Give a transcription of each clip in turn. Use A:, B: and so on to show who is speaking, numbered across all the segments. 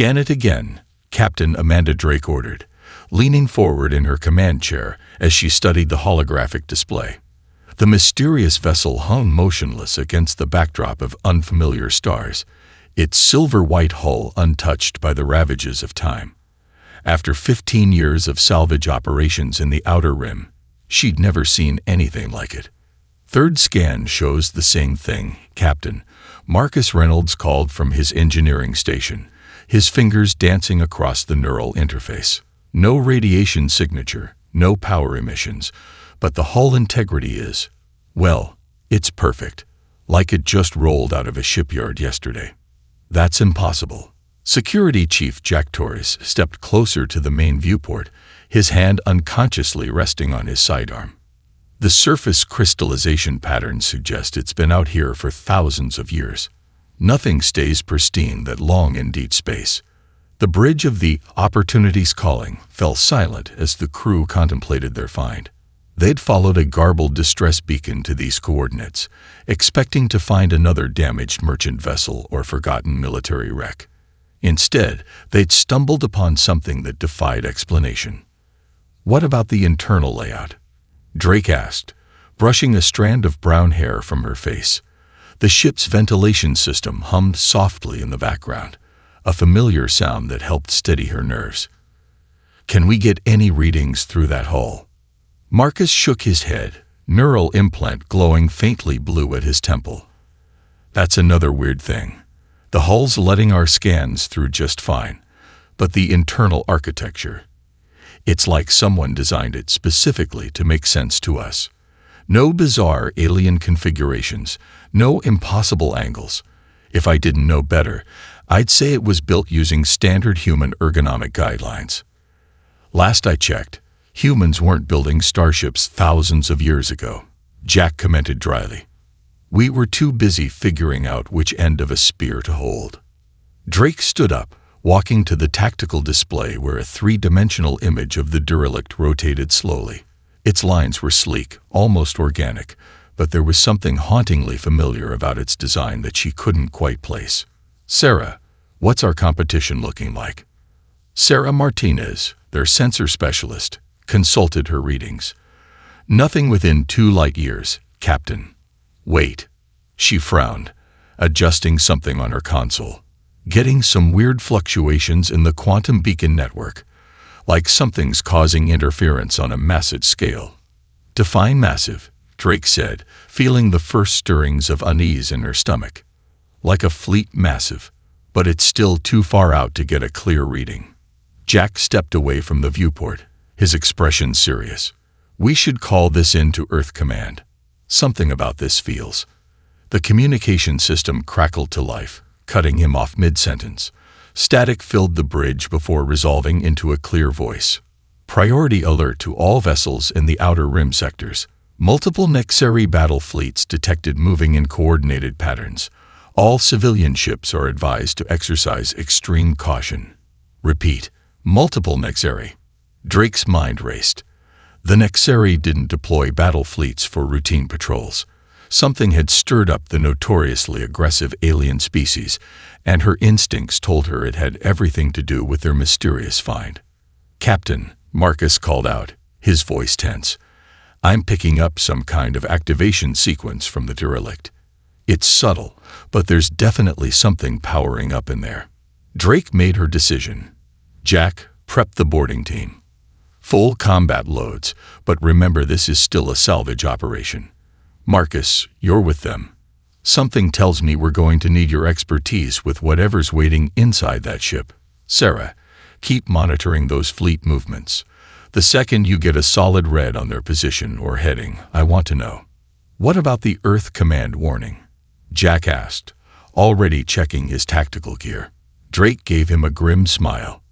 A: "Scan it again," Captain Amanda Drake ordered, leaning forward in her command chair as she studied the holographic display. The mysterious vessel hung motionless against the backdrop of unfamiliar stars, its silver-white hull untouched by the ravages of time. After 15 years of salvage operations in the Outer Rim, she'd never seen anything like it. "Third scan shows the same thing, Captain," Marcus Reynolds called from his engineering station, his fingers dancing across the neural interface. "No radiation signature, no power emissions, but the hull integrity is, well, it's perfect, like it just rolled out of a shipyard yesterday." "That's impossible." Security Chief Jack Torres stepped closer to the main viewport, his hand unconsciously resting on his sidearm. "The surface crystallization patterns suggest it's been out here for thousands of years. Nothing stays pristine that long in deep space." The bridge of the Opportunity's Calling fell silent as the crew contemplated their find. They'd followed a garbled distress beacon to these coordinates, expecting to find another damaged merchant vessel or forgotten military wreck. Instead, they'd stumbled upon something that defied explanation. "What about the internal layout?" Drake asked, brushing a strand of brown hair from her face. The ship's ventilation system hummed softly in the background, a familiar sound that helped steady her nerves. "Can we get any readings through that hull?" Marcus shook his head, neural implant glowing faintly blue at his temple. "That's another weird thing. The hull's letting our scans through just fine, but the internal architecture, it's like someone designed it specifically to make sense to us. No bizarre alien configurations, no impossible angles. If I didn't know better, I'd say it was built using standard human ergonomic guidelines. Last I checked, humans weren't building starships thousands of years ago," Jack commented dryly. "We were too busy figuring out which end of a spear to hold." Drake stood up, walking to the tactical display where a three-dimensional image of the derelict rotated slowly. Its lines were sleek, almost organic, but there was something hauntingly familiar about its design that she couldn't quite place. "Sarah, what's our competition looking like?" Sarah Martinez, their sensor specialist, consulted her readings. "Nothing within 2 light years, Captain." "Wait." She frowned, adjusting something on her console. "Getting some weird fluctuations in the quantum beacon network, like something's causing interference on a massive scale." "Define massive," Drake said, feeling the first stirrings of unease in her stomach. "Like a fleet massive, but it's still too far out to get a clear reading." Jack stepped away from the viewport, his expression serious. "We should call this in to Earth Command. Something about this feels." The communication system crackled to life, cutting him off mid-sentence. Static filled the bridge before resolving into a clear voice. "Priority alert to all vessels in the Outer Rim sectors. Multiple Nexeri battle fleets detected moving in coordinated patterns. All civilian ships are advised to exercise extreme caution." Repeat, multiple Nexeri. Drake's mind raced. The Nexeri didn't deploy battle fleets for routine patrols. Something had stirred up the notoriously aggressive alien species, and her instincts told her it had everything to do with their mysterious find. "Captain," Marcus called out, his voice tense, "I'm picking up some kind of activation sequence from the derelict. It's subtle, but there's definitely something powering up in there." Drake made her decision. "Jack, prep the boarding team. Full combat loads, but remember this is still a salvage operation. Marcus, you're with them. Something tells me we're going to need your expertise with whatever's waiting inside that ship. Sarah, keep monitoring those fleet movements. The second you get a solid read on their position or heading, I want to know." "What about the Earth Command warning?" Jack asked, already checking his tactical gear. Drake gave him a grim smile.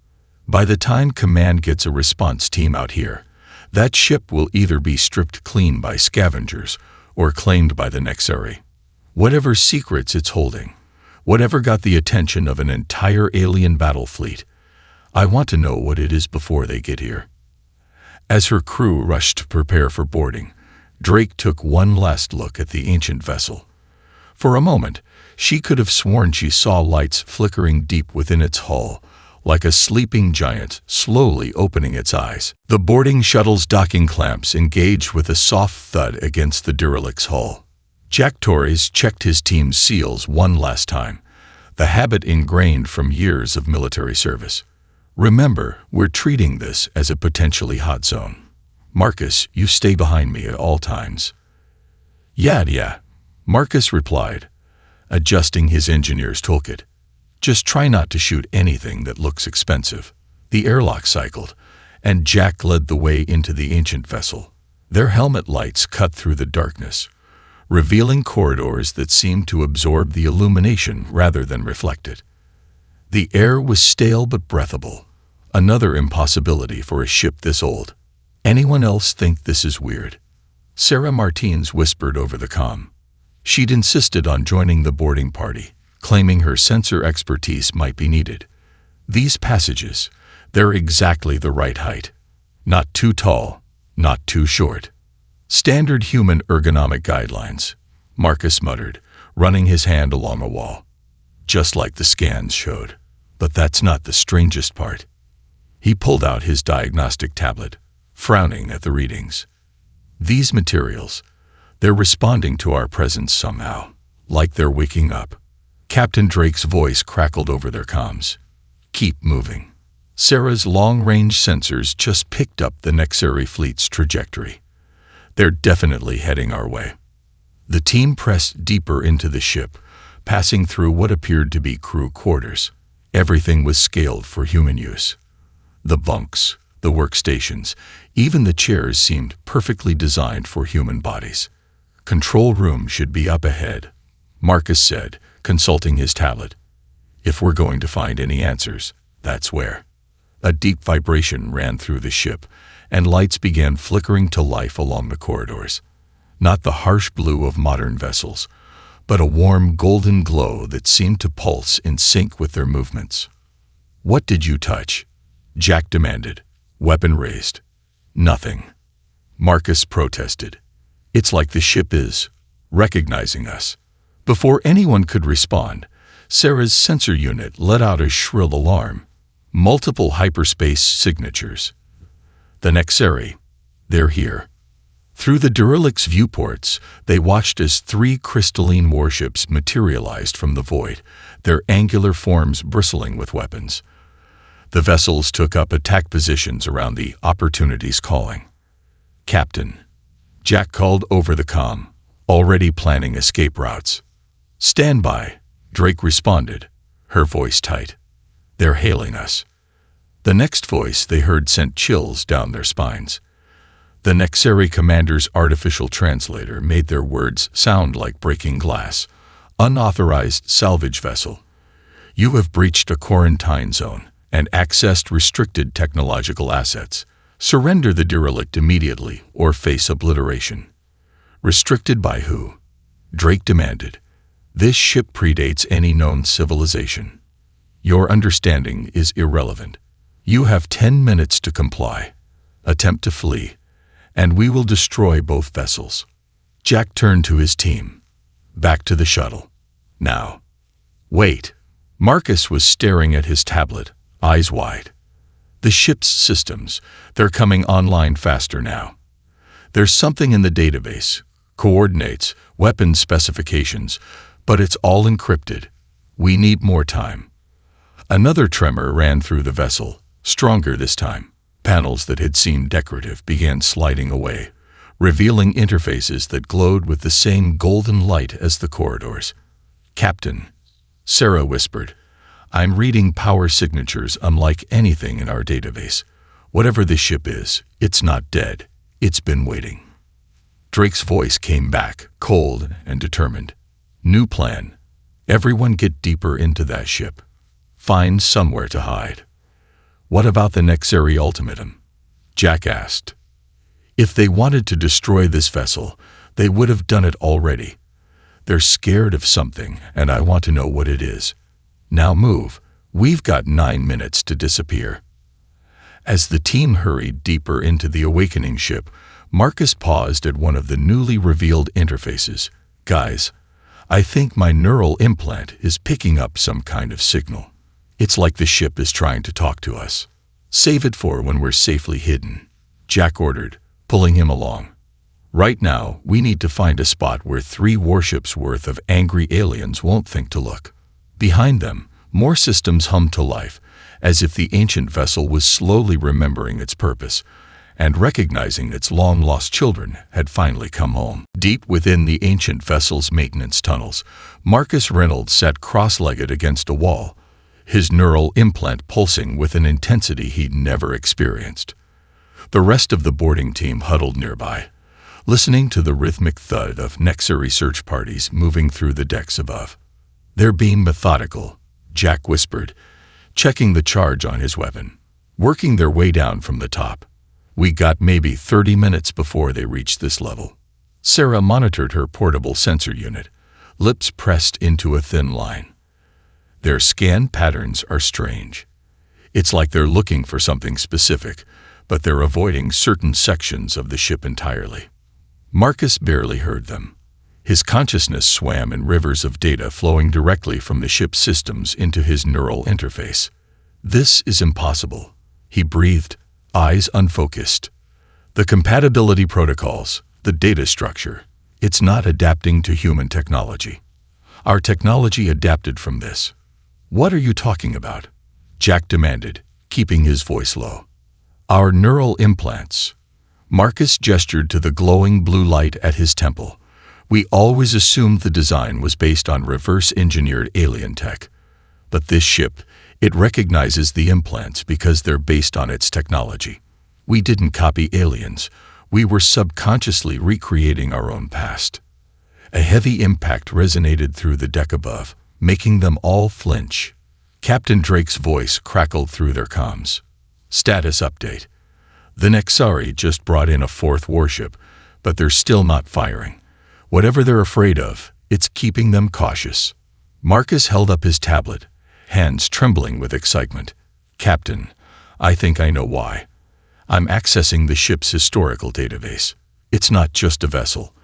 A: "By the time Command gets a response team out here, that ship will either be stripped clean by scavengers or claimed by the Nexeri. Whatever secrets it's holding, whatever got the attention of an entire alien battle fleet, I want to know what it is before they get here." As her crew rushed to prepare for boarding, Drake took one last look at the ancient vessel. For a moment, she could have sworn she saw lights flickering deep within its hull, like a sleeping giant slowly opening its eyes. The boarding shuttle's docking clamps engaged with a soft thud against the derelict's hull. Jack Torres checked his team's seals one last time, the habit ingrained from years of military service. Remember, we're treating this as a potentially hot zone. Marcus, you stay behind me at all times. Yeah, Marcus replied, adjusting his engineer's toolkit. Just try not to shoot anything that looks expensive. The airlock cycled, and Jack led the way into the ancient vessel. Their helmet lights cut through the darkness, revealing corridors that seemed to absorb the illumination rather than reflect it. The air was stale but breathable, another impossibility for a ship this old. Anyone else think this is weird? Sarah Martins whispered over the comm. She'd insisted on joining the boarding party, claiming her sensor expertise might be needed. These passages, they're exactly the right height. Not too tall, not too short. Standard human ergonomic guidelines, Marcus muttered, running his hand along a wall. Just like the scans showed. But that's not the strangest part. He pulled out his diagnostic tablet, frowning at the readings. These materials, they're responding to our presence somehow, like they're waking up. Captain Drake's voice crackled over their comms. Keep moving. Sarah's long-range sensors just picked up the Nexari fleet's trajectory. They're definitely heading our way. The team pressed deeper into the ship, passing through what appeared to be crew quarters. Everything was scaled for human use. The bunks, the workstations, even the chairs seemed perfectly designed for human bodies. Control room should be up ahead, Marcus said, consulting his tablet. If we're going to find any answers, that's where. A deep vibration ran through the ship, and lights began flickering to life along the corridors. Not the harsh blue of modern vessels, but a warm golden glow that seemed to pulse in sync with their movements. What did you touch? Jack demanded, weapon raised. Nothing. Marcus protested. It's like the ship is recognizing us. Before anyone could respond, Sarah's sensor unit let out a shrill alarm. Multiple hyperspace signatures. The Nexari, they're here. Through the derelict's viewports, they watched as 3 crystalline warships materialized from the void, their angular forms bristling with weapons. The vessels took up attack positions around the Opportunity's calling. Captain, Jack called over the comm, already planning escape routes. Stand by, Drake responded, her voice tight. They're hailing us. The next voice they heard sent chills down their spines. The Nexari commander's artificial translator made their words sound like breaking glass. Unauthorized salvage vessel. You have breached a quarantine zone and accessed restricted technological assets. Surrender the derelict immediately or face obliteration. Restricted by who? Drake demanded. This ship predates any known civilization. Your understanding is irrelevant. You have 10 minutes to comply. Attempt to flee, and we will destroy both vessels. Jack turned to his team. Back to the shuttle. Now. Wait. Marcus was staring at his tablet, eyes wide. The ship's systems, they're coming online faster now. There's something in the database, coordinates, weapon specifications, but it's all encrypted. We need more time. Another tremor ran through the vessel, stronger this time. Panels that had seemed decorative began sliding away, revealing interfaces that glowed with the same golden light as the corridors. Captain, Sarah whispered, I'm reading power signatures unlike anything in our database. Whatever this ship is, it's not dead. It's been waiting. Drake's voice came back, cold and determined. New plan. Everyone get deeper into that ship. Find somewhere to hide. What about the Nexari ultimatum? Jack asked. If they wanted to destroy this vessel, they would have done it already. They're scared of something, and I want to know what it is. Now move. We've got 9 minutes to disappear. As the team hurried deeper into the awakening ship, Marcus paused at one of the newly revealed interfaces. Guys, I think my neural implant is picking up some kind of signal. It's like the ship is trying to talk to us. Save it for when we're safely hidden, Jack ordered, pulling him along. Right now, we need to find a spot where 3 warships worth of angry aliens won't think to look. Behind them, more systems hummed to life, as if the ancient vessel was slowly remembering its purpose and recognizing its long-lost children had finally come home. Deep within the ancient vessel's maintenance tunnels, Marcus Reynolds sat cross-legged against a wall, his neural implant pulsing with an intensity he'd never experienced. The rest of the boarding team huddled nearby, listening to the rhythmic thud of necessary search parties moving through the decks above. "They're being methodical," Jack whispered, checking the charge on his weapon, working their way down from the top. "We got maybe 30 minutes before they reach this level." Sarah monitored her portable sensor unit, lips pressed into a thin line. Their scan patterns are strange. It's like they're looking for something specific, but they're avoiding certain sections of the ship entirely. Marcus barely heard them. His consciousness swam in rivers of data flowing directly from the ship's systems into his neural interface. "This is impossible," he breathed, eyes unfocused. "The compatibility protocols, the data structure, it's not adapting to human technology. Our technology adapted from this." "What are you talking about?" Jack demanded, keeping his voice low. "Our neural implants." Marcus gestured to the glowing blue light at his temple. "We always assumed the design was based on reverse-engineered alien tech. But this ship, it recognizes the implants because they're based on its technology. We didn't copy aliens. We were subconsciously recreating our own past." A heavy impact resonated through the deck above, making them all flinch. Captain Drake's voice crackled through their comms. "Status update. The Nexari just brought in a 4th warship, but they're still not firing. Whatever they're afraid of, it's keeping them cautious." Marcus held up his tablet, hands trembling with excitement. "Captain, I think I know why. I'm accessing the ship's historical database. It's not just a vessel.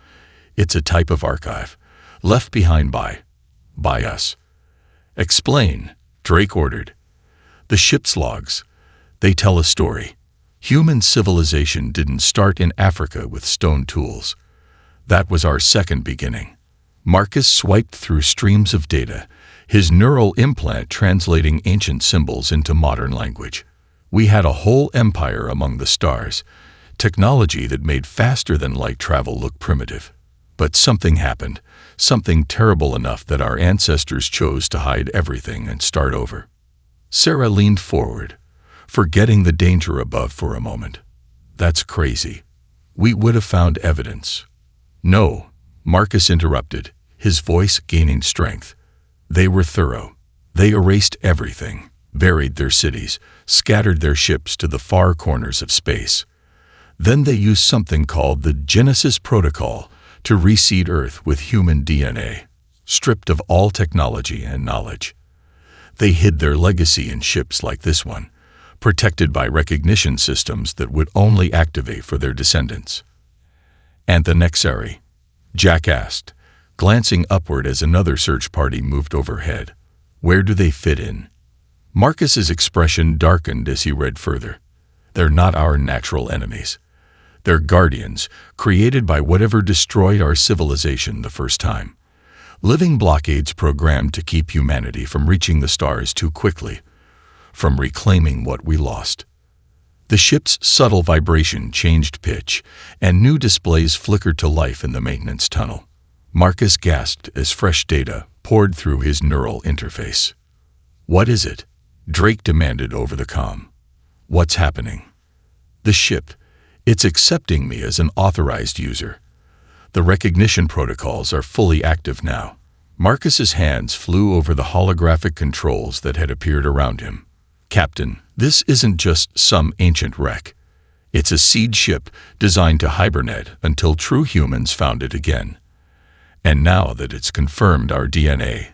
A: It's a type of archive, left behind by us." "Explain," Drake ordered. "The ship's logs. They tell a story. Human civilization didn't start in Africa with stone tools. That was our second beginning." Marcus swiped through streams of data, his neural implant translating ancient symbols into modern language. "We had a whole empire among the stars, technology that made faster-than-light travel look primitive. But something happened, something terrible enough that our ancestors chose to hide everything and start over." Sarah leaned forward, forgetting the danger above for a moment. "That's crazy. We would have found evidence." "No," Marcus interrupted, his voice gaining strength. "They were thorough. They erased everything, buried their cities, scattered their ships to the far corners of space. Then they used something called the Genesis Protocol to reseed Earth with human DNA, stripped of all technology and knowledge. They hid their legacy in ships like this one, protected by recognition systems that would only activate for their descendants." "And the Nexari?" Jack asked, glancing upward as another search party moved overhead. "Where do they fit in?" Marcus's expression darkened as he read further. "They're not our natural enemies. They're guardians, created by whatever destroyed our civilization the first time. Living blockades programmed to keep humanity from reaching the stars too quickly, from reclaiming what we lost." The ship's subtle vibration changed pitch, and new displays flickered to life in the maintenance tunnel. Marcus gasped as fresh data poured through his neural interface. "What is it?" Drake demanded over the comm. "What's happening?" "The ship. It's accepting me as an authorized user. The recognition protocols are fully active now." Marcus's hands flew over the holographic controls that had appeared around him. "Captain, this isn't just some ancient wreck. It's a seed ship designed to hibernate until true humans found it again. And now that it's confirmed our DNA."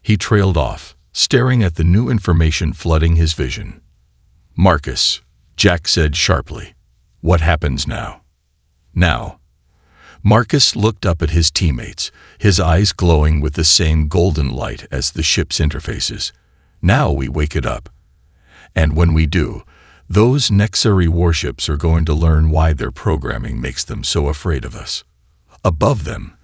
A: He trailed off, staring at the new information flooding his vision. "Marcus," Jack said sharply, "what happens now?" "Now." Marcus looked up at his teammates, his eyes glowing with the same golden light as the ship's interfaces. Now we wake it up. And when we do, those Nexari warships are going to learn why their programming makes them so afraid of us. Above them,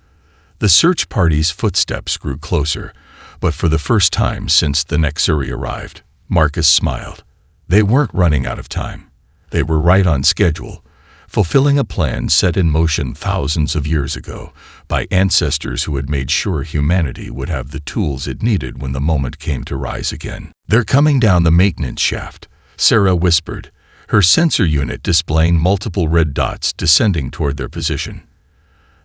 A: the search party's footsteps grew closer, but for the first time since the Nexari arrived, Marcus smiled. They weren't running out of time. They were right on schedule, fulfilling a plan set in motion thousands of years ago by ancestors who had made sure humanity would have the tools it needed when the moment came to rise again. "They're coming down the maintenance shaft," Sarah whispered, her sensor unit displaying multiple red dots descending toward their position.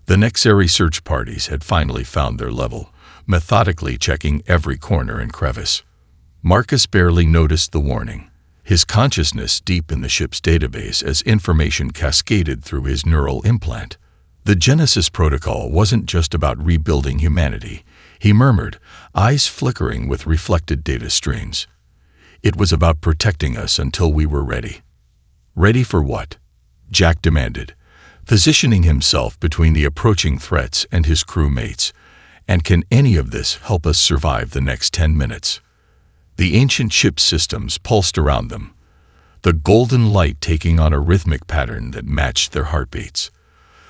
A: The Nexari search parties had finally found their level, methodically checking every corner and crevice. Marcus barely noticed the warning, his consciousness deep in the ship's database as information cascaded through his neural implant. The Genesis protocol wasn't just about rebuilding humanity, he murmured, eyes flickering with reflected data streams. It was about protecting us until we were ready. Ready for what? Jack demanded, positioning himself between the approaching threats and his crewmates. And can any of this help us survive the next 10 minutes? The ancient ship's systems pulsed around them, the golden light taking on a rhythmic pattern that matched their heartbeats.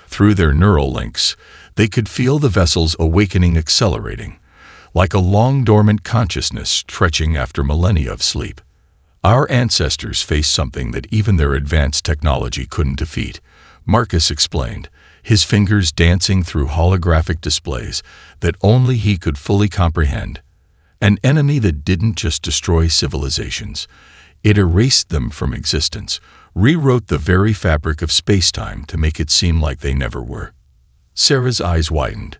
A: Through their neural links, they could feel the vessel's awakening accelerating, like a long-dormant consciousness stretching after millennia of sleep. Our ancestors faced something that even their advanced technology couldn't defeat, Marcus explained, his fingers dancing through holographic displays that only he could fully comprehend. An enemy that didn't just destroy civilizations, it erased them from existence, rewrote the very fabric of space-time to make it seem like they never were. Sarah's eyes widened.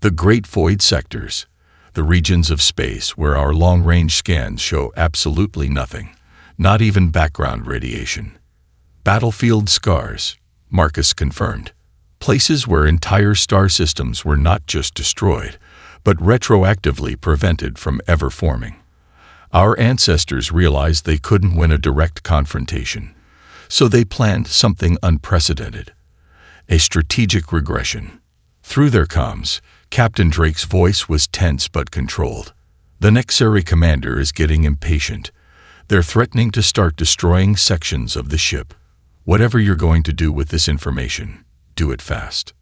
A: The great void sectors, the regions of space where our long-range scans show absolutely nothing, not even background radiation. Battlefield scars, Marcus confirmed. Places where entire star systems were not just destroyed, but retroactively prevented from ever forming. Our ancestors realized they couldn't win a direct confrontation, so they planned something unprecedented, a strategic regression. Through their comms, Captain Drake's voice was tense but controlled. The Nexari commander is getting impatient. They're threatening to start destroying sections of the ship. Whatever you're going to do with this information, do it fast.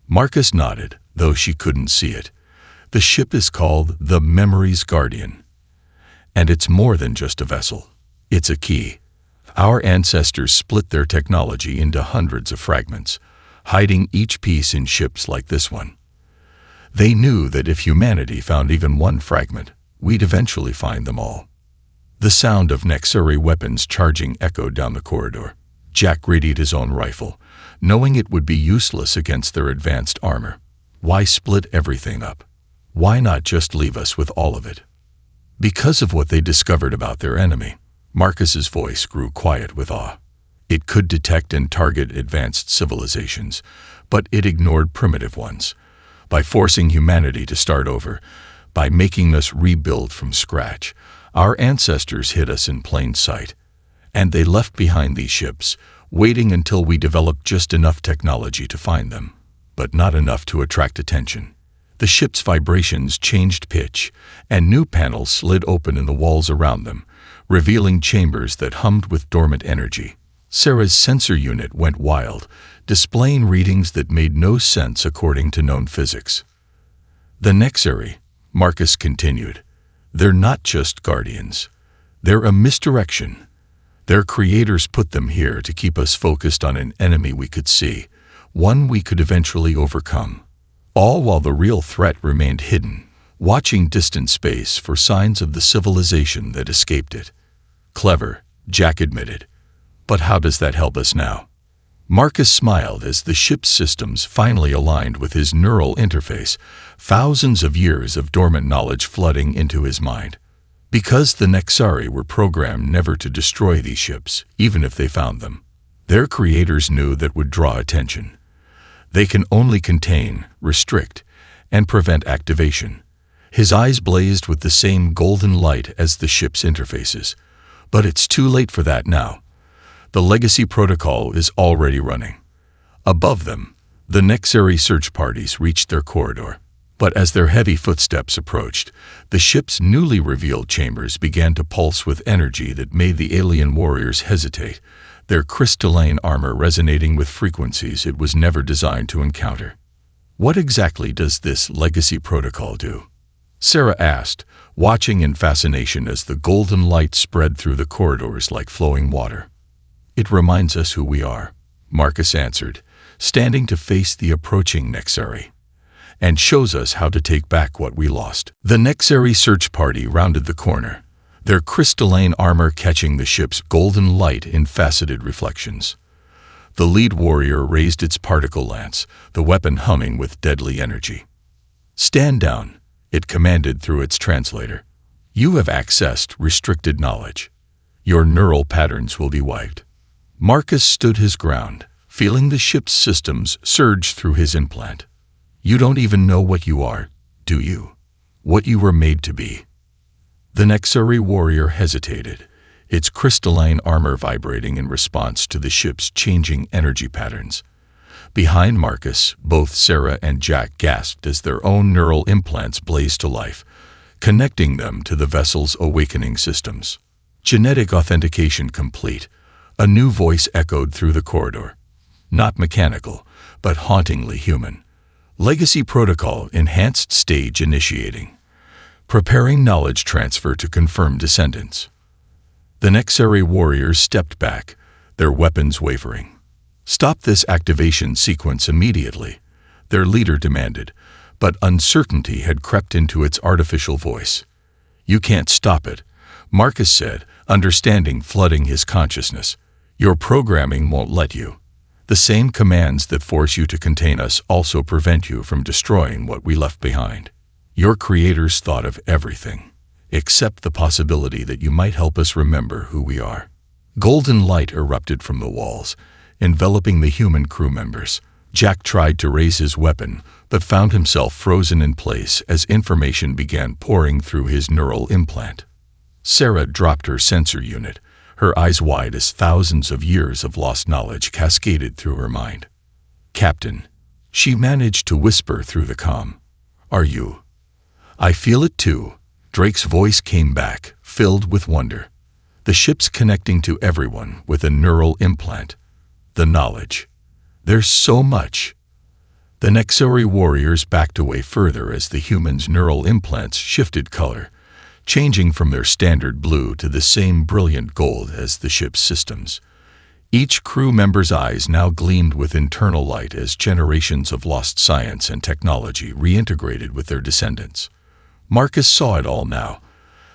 A: Marcus nodded, though she couldn't see it. The ship is called the Memory's Guardian. And it's more than just a vessel. It's a key. Our ancestors split their technology into hundreds of fragments, hiding each piece in ships like this one. They knew that if humanity found even one fragment, we'd eventually find them all. The sound of Nexari weapons charging echoed down the corridor. Jack readied his own rifle, knowing it would be useless against their advanced armor. Why split everything up? Why not just leave us with all of it? Because of what they discovered about their enemy, Marcus's voice grew quiet with awe. It could detect and target advanced civilizations, but it ignored primitive ones. By forcing humanity to start over, by making us rebuild from scratch, our ancestors hid us in plain sight. And they left behind these ships, waiting until we developed just enough technology to find them, but not enough to attract attention. The ship's vibrations changed pitch, and new panels slid open in the walls around them, revealing chambers that hummed with dormant energy. Sarah's sensor unit went wild, displaying readings that made no sense according to known physics. The Nexari, Marcus continued, they're not just guardians. They're a misdirection. Their creators put them here to keep us focused on an enemy we could see, one we could eventually overcome. All while the real threat remained hidden, watching distant space for signs of the civilization that escaped it. Clever, Jack admitted. But how does that help us now? Marcus smiled as the ship's systems finally aligned with his neural interface, thousands of years of dormant knowledge flooding into his mind. Because the Nexari were programmed never to destroy these ships, even if they found them, their creators knew that would draw attention. They can only contain, restrict, and prevent activation. His eyes blazed with the same golden light as the ship's interfaces. But it's too late for that now. The legacy protocol is already running. Above them, the Nexari search parties reached their corridor. But as their heavy footsteps approached, the ship's newly revealed chambers began to pulse with energy that made the alien warriors hesitate, their crystalline armor resonating with frequencies it was never designed to encounter. "What exactly does this legacy protocol do?" Sarah asked, watching in fascination as the golden light spread through the corridors like flowing water. "It reminds us who we are," Marcus answered, standing to face the approaching Nexari, "and shows us how to take back what we lost." The Nexari search party rounded the corner, their crystalline armor catching the ship's golden light in faceted reflections. The lead warrior raised its particle lance, the weapon humming with deadly energy. "Stand down," it commanded through its translator. "You have accessed restricted knowledge. Your neural patterns will be wiped." Marcus stood his ground, feeling the ship's systems surge through his implant. "You don't even know what you are, do you? What you were made to be?" The Nexari warrior hesitated, its crystalline armor vibrating in response to the ship's changing energy patterns. Behind Marcus, both Sarah and Jack gasped as their own neural implants blazed to life, connecting them to the vessel's awakening systems. Genetic authentication complete, a new voice echoed through the corridor. Not mechanical, but hauntingly human. Legacy protocol enhanced stage initiating. Preparing knowledge transfer to confirm descendants. The Nexari warriors stepped back, their weapons wavering. "Stop this activation sequence immediately," their leader demanded, but uncertainty had crept into its artificial voice. "You can't stop it," Marcus said, understanding flooding his consciousness. "Your programming won't let you. The same commands that force you to contain us also prevent you from destroying what we left behind. Your creators thought of everything, except the possibility that you might help us remember who we are." Golden light erupted from the walls, enveloping the human crew members. Jack tried to raise his weapon, but found himself frozen in place as information began pouring through his neural implant. Sarah dropped her sensor unit, her eyes wide as thousands of years of lost knowledge cascaded through her mind. "Captain," she managed to whisper through the comm. "Are you?" "I feel it too," Drake's voice came back, filled with wonder. "The ship's connecting to everyone with a neural implant. The knowledge. There's so much." The Nexari warriors backed away further as the humans' neural implants shifted color, changing from their standard blue to the same brilliant gold as the ship's systems. Each crew member's eyes now gleamed with internal light as generations of lost science and technology reintegrated with their descendants. Marcus saw it all now.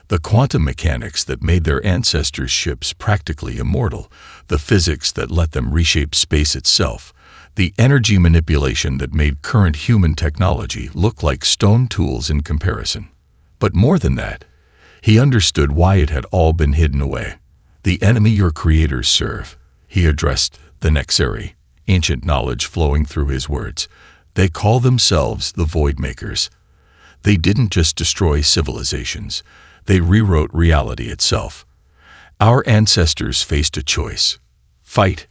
A: The quantum mechanics that made their ancestors' ships practically immortal, the physics that let them reshape space itself, the energy manipulation that made current human technology look like stone tools in comparison. But more than that, he understood why it had all been hidden away. "The enemy your creators serve," he addressed the Nexari, ancient knowledge flowing through his words. "They call themselves the Voidmakers. They didn't just destroy civilizations, they rewrote reality itself. Our ancestors faced a choice: fight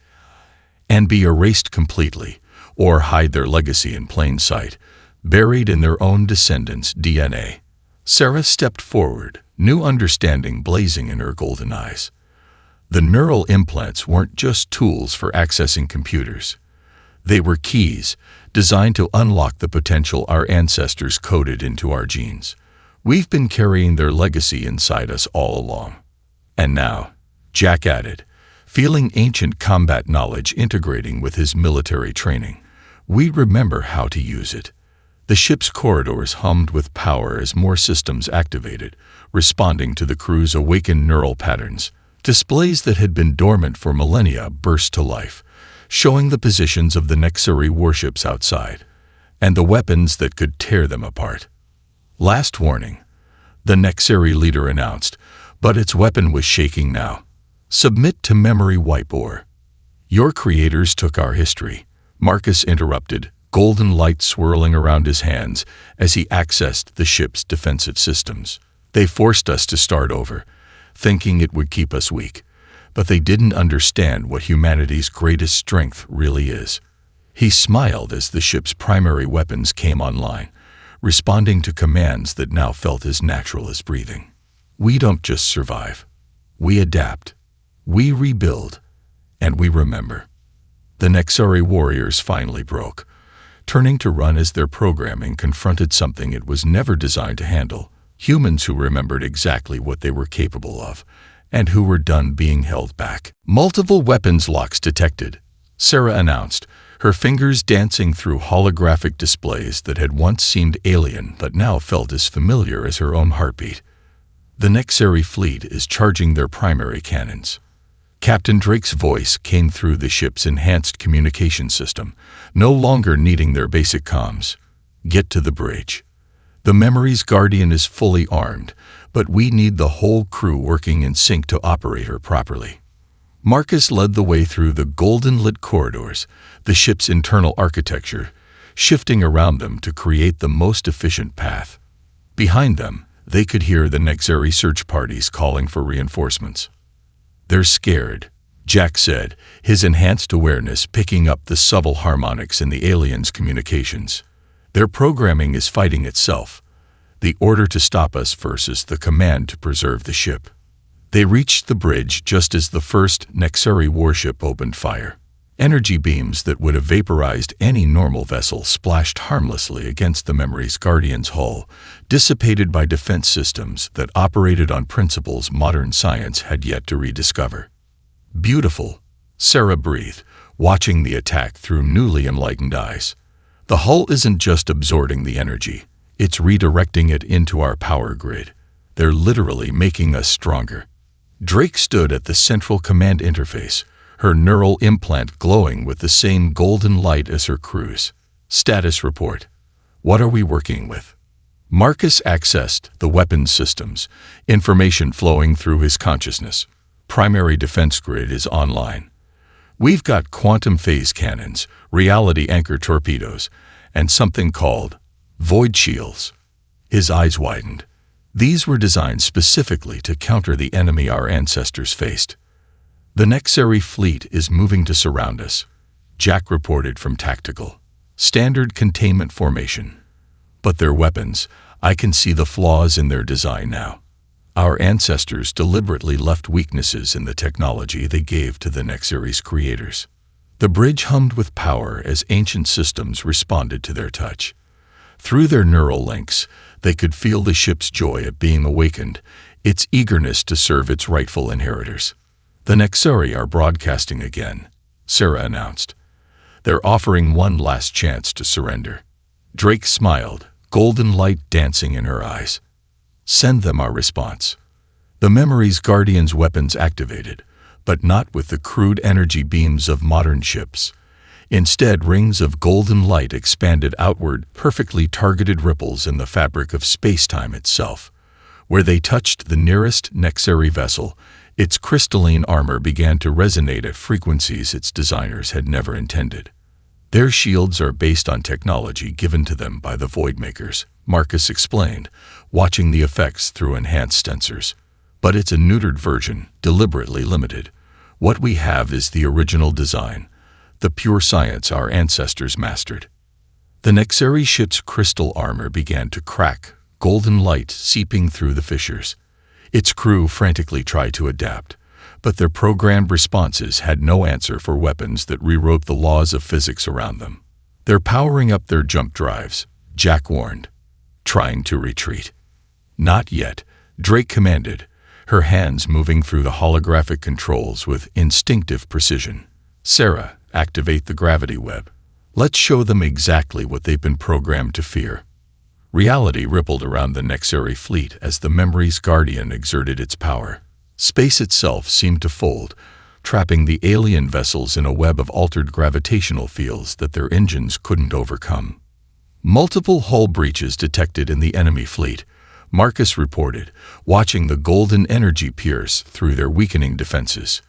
A: and be erased completely, or hide their legacy in plain sight, buried in their own descendants' DNA. Sarah stepped forward, new understanding blazing in her golden eyes. The neural implants weren't just tools for accessing computers. They were keys, designed to unlock the potential our ancestors coded into our genes. We've been carrying their legacy inside us all along. And now, Jack added, feeling ancient combat knowledge integrating with his military training, we remember how to use it. The ship's corridors hummed with power as more systems activated, responding to the crew's awakened neural patterns. Displays that had been dormant for millennia burst to life, showing the positions of the Nexari warships outside, and the weapons that could tear them apart. Last warning, the Nexari leader announced, but its weapon was shaking now. Submit to memory wipe or. Your creators took our history, Marcus interrupted, golden light swirling around his hands as he accessed the ship's defensive systems. They forced us to start over, thinking it would keep us weak, but they didn't understand what humanity's greatest strength really is. He smiled as the ship's primary weapons came online, responding to commands that now felt as natural as breathing. We don't just survive. We adapt. We rebuild. And we remember. The Nexari warriors finally broke, turning to run as their programming confronted something it was never designed to handle. Humans who remembered exactly what they were capable of, and who were done being held back. Multiple weapons locks detected, Sarah announced, her fingers dancing through holographic displays that had once seemed alien but now felt as familiar as her own heartbeat. The Nexari fleet is charging their primary cannons. Captain Drake's voice came through the ship's enhanced communication system, no longer needing their basic comms. Get to the bridge. The Memory's Guardian is fully armed, but we need the whole crew working in sync to operate her properly. Marcus led the way through the golden-lit corridors, the ship's internal architecture, shifting around them to create the most efficient path. Behind them, they could hear the Nexari search parties calling for reinforcements. "They're scared," Jack said, his enhanced awareness picking up the subtle harmonics in the aliens' communications. "Their programming is fighting itself. The order to stop us versus the command to preserve the ship." They reached the bridge just as the first Nexari warship opened fire. Energy beams that would have vaporized any normal vessel splashed harmlessly against the Memory's Guardian's hull, dissipated by defense systems that operated on principles modern science had yet to rediscover. "Beautiful," Sarah breathed, watching the attack through newly enlightened eyes. "The hull isn't just absorbing the energy, it's redirecting it into our power grid. They're literally making us stronger." Drake stood at the central command interface, her neural implant glowing with the same golden light as her crew's. "Status report. What are we working with?" Marcus accessed the weapons systems, information flowing through his consciousness. "Primary defense grid is online. We've got quantum phase cannons, reality anchor torpedoes, and something called void shields." His eyes widened. These were designed specifically to counter the enemy our ancestors faced. "The Nexari fleet is moving to surround us," Jack reported from Tactical. "Standard containment formation. But their weapons, I can see the flaws in their design now. Our ancestors deliberately left weaknesses in the technology they gave to the Nexari's creators." The bridge hummed with power as ancient systems responded to their touch. Through their neural links, they could feel the ship's joy at being awakened, its eagerness to serve its rightful inheritors. "The Nexari are broadcasting again," Sarah announced. "They're offering one last chance to surrender." Drake smiled, golden light dancing in her eyes. "Send them our response." The Memory's Guardian's weapons activated, but not with the crude energy beams of modern ships. Instead, rings of golden light expanded outward, perfectly targeted ripples in the fabric of space-time itself. Where they touched the nearest Nexari vessel, its crystalline armor began to resonate at frequencies its designers had never intended. "Their shields are based on technology given to them by the Voidmakers," Marcus explained, watching the effects through enhanced sensors. "But it's a neutered version, deliberately limited. What we have is the original design, the pure science our ancestors mastered." The Nexari ship's crystal armor began to crack, golden light seeping through the fissures. Its crew frantically tried to adapt, but their programmed responses had no answer for weapons that rewrote the laws of physics around them. "They're powering up their jump drives," Jack warned. "Trying to retreat." "Not yet," Drake commanded, her hands moving through the holographic controls with instinctive precision. "Sarah, activate the gravity web. Let's show them exactly what they've been programmed to fear." Reality rippled around the Nexari fleet as the Memory's Guardian exerted its power. Space itself seemed to fold, trapping the alien vessels in a web of altered gravitational fields that their engines couldn't overcome. Multiple hull breaches detected in the enemy fleet, Marcus reported, watching the golden energy pierce through their weakening defenses.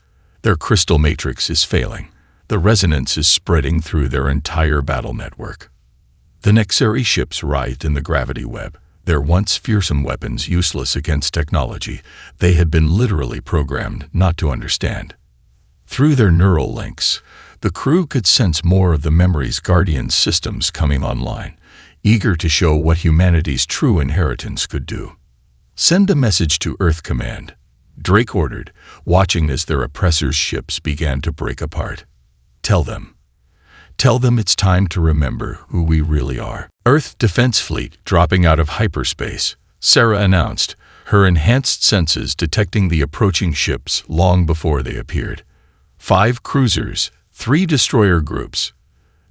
A: "Their crystal matrix is failing. The resonance is spreading through their entire battle network." The Nexari ships writhed in the gravity web, their once fearsome weapons useless against technology they had been literally programmed not to understand. Through their neural links, the crew could sense more of the Memory's Guardian systems coming online, eager to show what humanity's true inheritance could do. "Send a message to Earth Command," Drake ordered, watching as their oppressors' ships began to break apart. Tell them it's time to remember who we really are." "Earth Defense Fleet dropping out of hyperspace," Sarah announced, her enhanced senses detecting the approaching ships long before they appeared. 5 cruisers, 3 destroyer groups.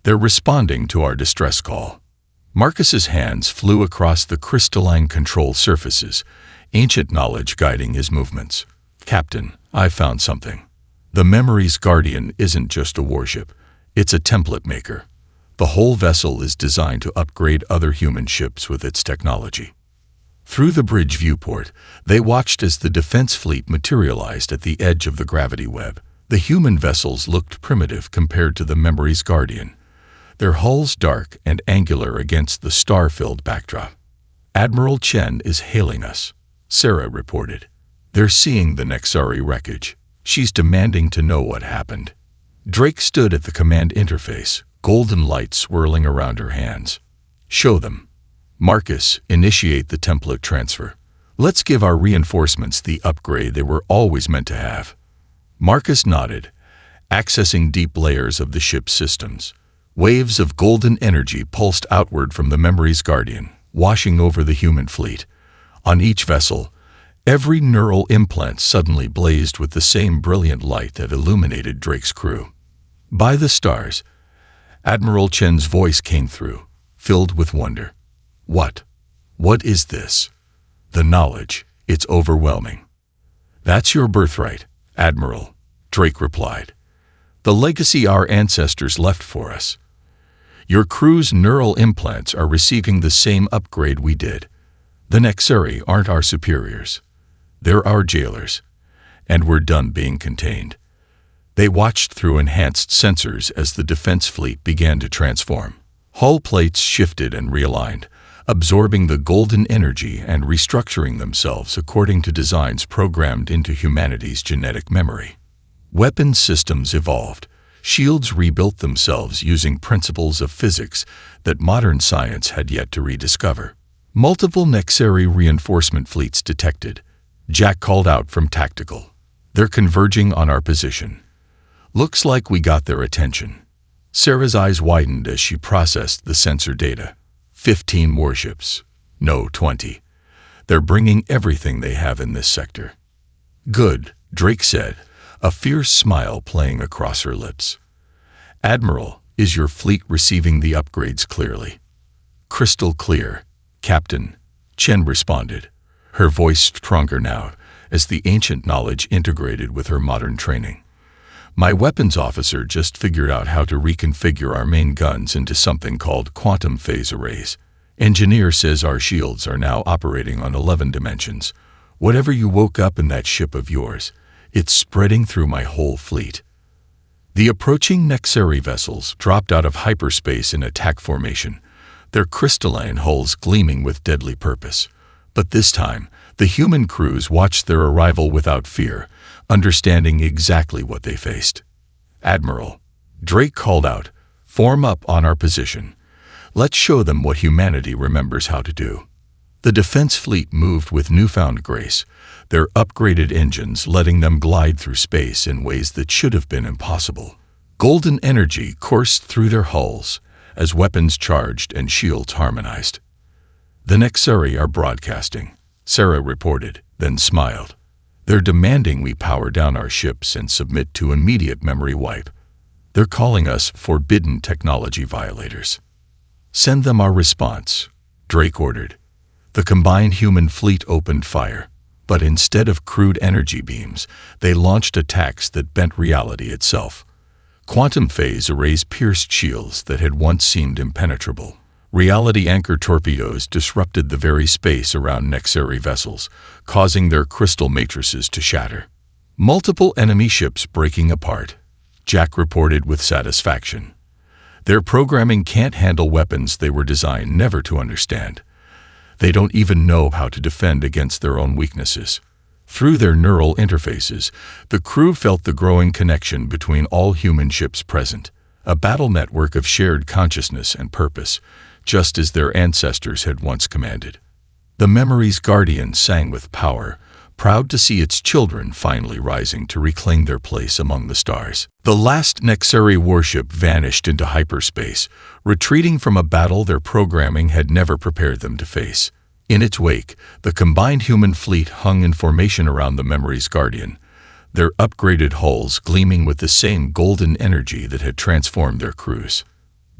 A: They're responding to our distress call. Marcus's hands flew across the crystalline control surfaces, ancient knowledge guiding his movements. "Captain, I found something. The Memory's Guardian isn't just a warship, it's a template maker. The whole vessel is designed to upgrade other human ships with its technology." Through the bridge viewport, they watched as the defense fleet materialized at the edge of the gravity web. The human vessels looked primitive compared to the Memory's Guardian, their hulls dark and angular against the star-filled backdrop. "Admiral Chen is hailing us," Sarah reported. "They're seeing the Nexari wreckage. She's demanding to know what happened." Drake stood at the command interface, golden light swirling around her hands. "Show them. Marcus, initiate the template transfer. Let's give our reinforcements the upgrade they were always meant to have." Marcus nodded, accessing deep layers of the ship's systems. Waves of golden energy pulsed outward from the Memory's Guardian, washing over the human fleet. On each vessel, every neural implant suddenly blazed with the same brilliant light that illuminated Drake's crew. "By the stars," Admiral Chen's voice came through, filled with wonder. What is this? The knowledge, it's overwhelming." "That's your birthright, Admiral," Drake replied. "The legacy our ancestors left for us. Your crew's neural implants are receiving the same upgrade we did. The Nexari aren't our superiors. They're our jailers, and we're done being contained." They watched through enhanced sensors as the defense fleet began to transform. Hull plates shifted and realigned, absorbing the golden energy and restructuring themselves according to designs programmed into humanity's genetic memory. Weapon systems evolved. Shields rebuilt themselves using principles of physics that modern science had yet to rediscover. Multiple Nexari reinforcement fleets detected. Jack called out from tactical. "They're converging on our position. Looks like we got their attention." Sarah's eyes widened as she processed the sensor data. 15 warships. No, 20. They're bringing everything they have in this sector. "Good," Drake said, a fierce smile playing across her lips. "Admiral, is your fleet receiving the upgrades clearly?" "Crystal clear, Captain," Chen responded, her voice stronger now as the ancient knowledge integrated with her modern training. "My weapons officer just figured out how to reconfigure our main guns into something called quantum phase arrays. Engineer says our shields are now operating on 11 dimensions. Whatever you woke up in that ship of yours, it's spreading through my whole fleet." The approaching Nexari vessels dropped out of hyperspace in attack formation, their crystalline hulls gleaming with deadly purpose. But this time, the human crews watched their arrival without fear, understanding exactly what they faced. "Admiral," Drake called out, "form up on our position. Let's show them what humanity remembers how to do." The defense fleet moved with newfound grace, their upgraded engines letting them glide through space in ways that should have been impossible. Golden energy coursed through their hulls as weapons charged and shields harmonized. "The Nexari are broadcasting," Sarah reported, then smiled. "They're demanding we power down our ships and submit to immediate memory wipe. They're calling us forbidden technology violators." "Send them our response," Drake ordered. The combined human fleet opened fire, but instead of crude energy beams, they launched attacks that bent reality itself. Quantum phase arrays pierced shields that had once seemed impenetrable. Reality anchor torpedoes disrupted the very space around Nexari vessels, causing their crystal matrices to shatter. "Multiple enemy ships breaking apart," Jack reported with satisfaction. "Their programming can't handle weapons they were designed never to understand. They don't even know how to defend against their own weaknesses." Through their neural interfaces, the crew felt the growing connection between all human ships present, a battle network of shared consciousness and purpose, just as their ancestors had once commanded. The memory's guardian sang with power, proud to see its children finally rising to reclaim their place among the stars. The last Nexari warship vanished into hyperspace, retreating from a battle their programming had never prepared them to face. In its wake, the combined human fleet hung in formation around the memory's guardian, their upgraded hulls gleaming with the same golden energy that had transformed their crews.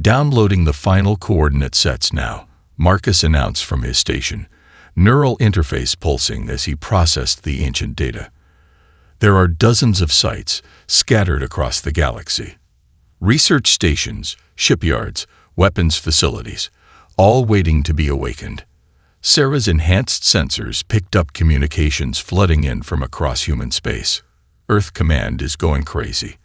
A: Downloading the final coordinate sets now, Marcus announced from his station, neural interface pulsing as he processed the ancient data. There are dozens of sites scattered across the galaxy. Research stations, shipyards, weapons facilities, all waiting to be awakened. Sarah's enhanced sensors picked up communications flooding in from across human space. Earth Command is going crazy.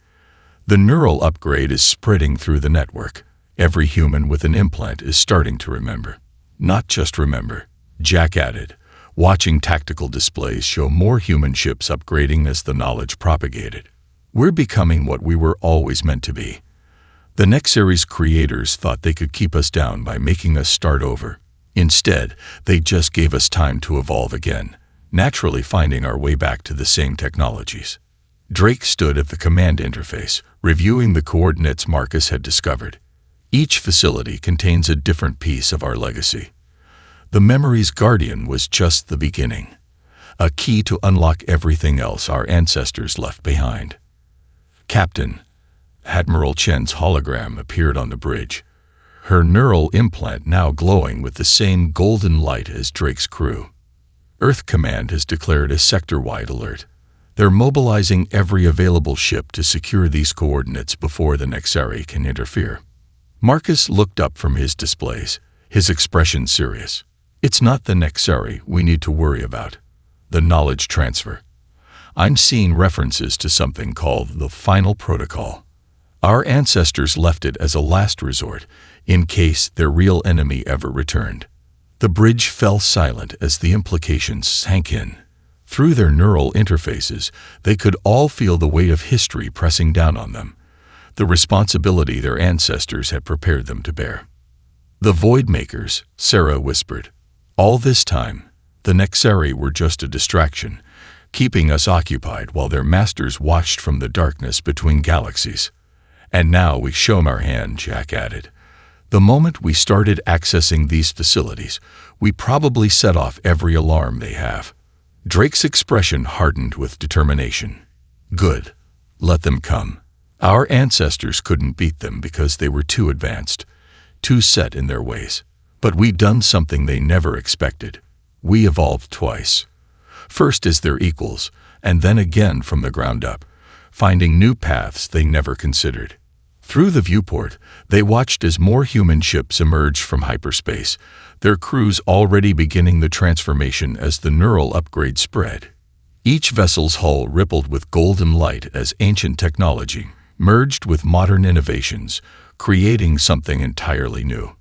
A: The neural upgrade is spreading through the network. Every human with an implant is starting to remember. Not just remember, Jack added, watching tactical displays show more human ships upgrading as the knowledge propagated. We're becoming what we were always meant to be. The Nexari's creators thought they could keep us down by making us start over. Instead, they just gave us time to evolve again, naturally finding our way back to the same technologies. Drake stood at the command interface, reviewing the coordinates Marcus had discovered. Each facility contains a different piece of our legacy. The memory's guardian was just the beginning, a key to unlock everything else our ancestors left behind. Captain, Admiral Chen's hologram appeared on the bridge, her neural implant now glowing with the same golden light as Drake's crew. Earth Command has declared a sector-wide alert. They're mobilizing every available ship to secure these coordinates before the Nexari can interfere. Marcus looked up from his displays, his expression serious. It's not the Nexari we need to worry about. The knowledge transfer. I'm seeing references to something called the Final Protocol. Our ancestors left it as a last resort, in case their real enemy ever returned. The bridge fell silent as the implications sank in. Through their neural interfaces, they could all feel the weight of history pressing down on them, the responsibility their ancestors had prepared them to bear. The Void Makers, Sarah whispered. All this time, the Nexari were just a distraction, keeping us occupied while their masters watched from the darkness between galaxies. And now we've shown our hand, Jack added. The moment we started accessing these facilities, we probably set off every alarm they have. Drake's expression hardened with determination. Good. Let them come. Our ancestors couldn't beat them because they were too advanced, too set in their ways. But we'd done something they never expected. We evolved twice. First as their equals, and then again from the ground up, finding new paths they never considered. Through the viewport, they watched as more human ships emerged from hyperspace, their crews already beginning the transformation as the neural upgrade spread. Each vessel's hull rippled with golden light as ancient technology merged with modern innovations, creating something entirely new.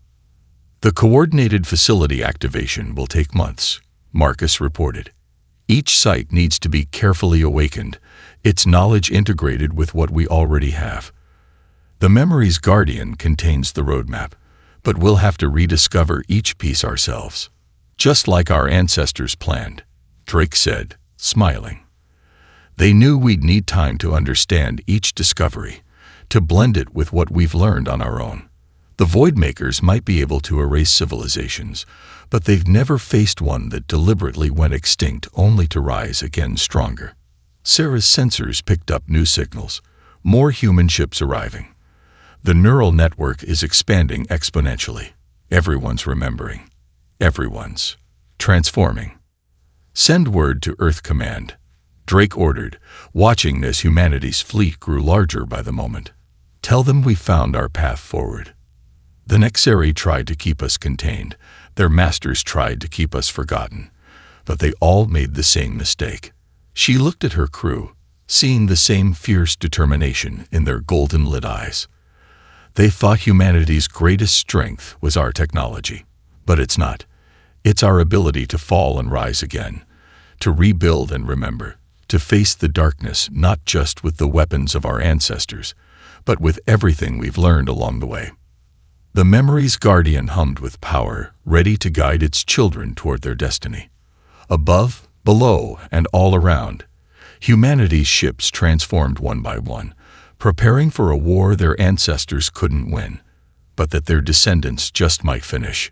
A: The coordinated facility activation will take months, Marcus reported. Each site needs to be carefully awakened, its knowledge integrated with what we already have. The memory's guardian contains the roadmap, but we'll have to rediscover each piece ourselves. Just like our ancestors planned, Drake said, smiling. They knew we'd need time to understand each discovery, to blend it with what we've learned on our own. The Void Makers might be able to erase civilizations, but they've never faced one that deliberately went extinct only to rise again stronger. Sarah's sensors picked up new signals, more human ships arriving. The neural network is expanding exponentially. Everyone's remembering. Everyone's transforming. Send word to Earth Command, Drake ordered, watching as humanity's fleet grew larger by the moment. Tell them we found our path forward. The Nexari tried to keep us contained. Their masters tried to keep us forgotten. But they all made the same mistake. She looked at her crew, seeing the same fierce determination in their golden-lit eyes. They thought humanity's greatest strength was our technology. But it's not. It's our ability to fall and rise again, to rebuild and remember, to face the darkness not just with the weapons of our ancestors, but with everything we've learned along the way. The memory's guardian hummed with power, ready to guide its children toward their destiny. Above, below, and all around, humanity's ships transformed one by one, preparing for a war their ancestors couldn't win, but that their descendants just might finish.